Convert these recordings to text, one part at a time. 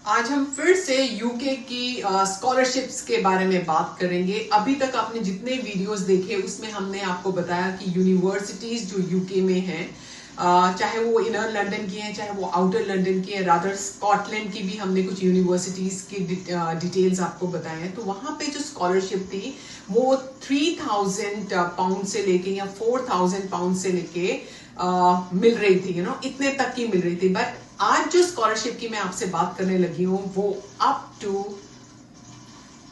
आज हम फिर से यूके की स्कॉलरशिप्स के बारे में बात करेंगे। अभी तक आपने जितने वीडियोस देखे उसमें हमने आपको बताया कि यूनिवर्सिटीज जो यूके में हैं, चाहे वो इनर लंदन की हैं, चाहे वो आउटर लंदन की हैं, रादर स्कॉटलैंड की भी हमने कुछ यूनिवर्सिटीज की डिटेल्स आपको बताए हैं। तो वहां पे जो स्कॉलरशिप थी वो 3000 पाउंड से लेके या 4000 पाउंड से लेके मिल रही थी, इतने तक की मिल रही थी। बट आज जो स्कॉलरशिप की मैं आपसे बात करने लगी हूं वो अप टू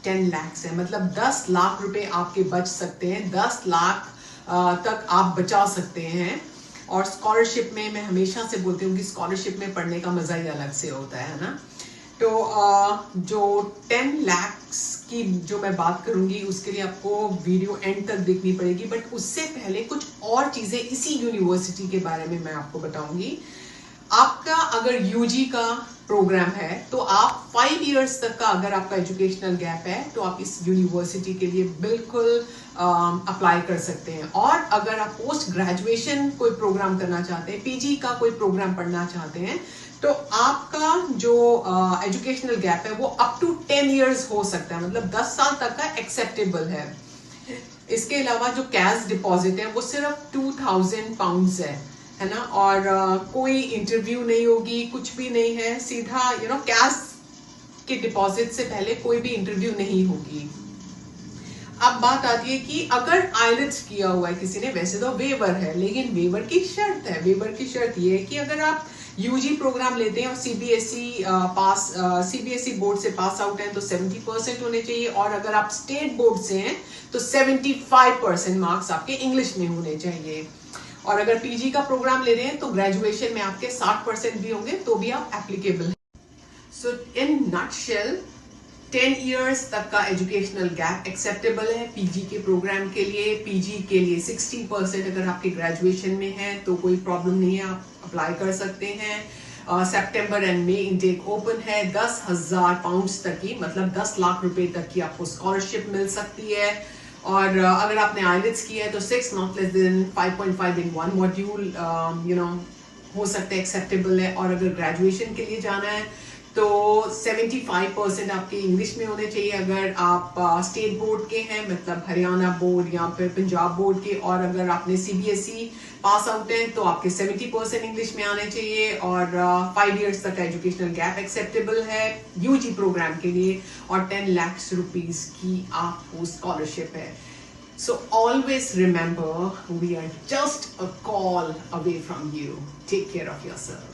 10 लाख है। मतलब 10 लाख रुपए आपके बच सकते हैं, 10 लाख तक आप बचा सकते हैं। और स्कॉलरशिप में मैं हमेशा से बोलती हूँ कि स्कॉलरशिप में पढ़ने का मजा ही अलग से होता है ना। तो जो 10 लाख की जो मैं बात करूंगी उसके लिए आपको वीडियो एंड तक देखनी पड़ेगी। बट उससे पहले कुछ और चीजें इसी यूनिवर्सिटी के बारे में मैं आपको बताऊंगी। आपका अगर यूजी का प्रोग्राम है तो आप 5 इयर्स तक का अगर आपका एजुकेशनल गैप है तो आप इस यूनिवर्सिटी के लिए बिल्कुल अप्लाई कर सकते हैं। और अगर आप पोस्ट ग्रेजुएशन कोई प्रोग्राम करना चाहते हैं, पीजी का कोई प्रोग्राम पढ़ना चाहते हैं, तो आपका जो एजुकेशनल गैप है वो अप टू 10 इयर्स हो सकता है, मतलब 10 साल तक का एक्सेप्टेबल है। इसके अलावा जो कैश डिपॉजिट है वो सिर्फ 2000 पाउंड्स है ना। और कोई इंटरव्यू नहीं होगी, कुछ भी नहीं है, सीधा कैश के डिपॉजिट से पहले कोई भी इंटरव्यू नहीं होगी। अब बात आती है कि अगर आइलेट्स किया हुआ है किसी ने, वैसे तो वेवर है, लेकिन वेवर की शर्त है। वेवर की शर्त ये है कि अगर आप यूजी प्रोग्राम लेते हैं और सीबीएसई बोर्ड से पास आउट हैं तो 70% होने चाहिए। और अगर आप स्टेट बोर्ड से हैं तो 75% मार्क्स आपके इंग्लिश में होने चाहिए। और अगर पीजी का प्रोग्राम ले रहे हैं तो ग्रेजुएशन में आपके 60% भी होंगे तो भी आप एप्लीकेबल हैं। सो इन नटशेल 10 इयर्स तक का एजुकेशनल गैप एक्सेप्टेबल है पीजी के प्रोग्राम के लिए। पीजी के लिए 60% अगर आपके ग्रेजुएशन में है तो कोई प्रॉब्लम नहीं है, आप अप्लाई कर सकते हैं। सितंबर एंड मई इनटेक ओपन है। 10,000 पाउंड्स तक की, मतलब 10 लाख रुपए तक की आपको स्कॉलरशिप मिल सकती है। और अगर आपने आइलेट्स किया है तो 6 not less than 5.5 in 1 module हो सकता है, एक्सेप्टेबल है। और अगर ग्रेजुएशन के लिए जाना है तो 75% आपके इंग्लिश में होने चाहिए अगर आप स्टेट बोर्ड के हैं, मतलब हरियाणा बोर्ड या फिर पंजाब बोर्ड के। और अगर आपने सीबीएसई पास आउट हैं तो आपके 70% इंग्लिश में आने चाहिए। और 5 इयर्स तक का एजुकेशनल गैप एक्सेप्टेबल है यूजी प्रोग्राम के लिए। और 10 लाख रुपीस की आपको स्कॉलरशिप है। So always remember, we are just a call away from you. Take care of yourself.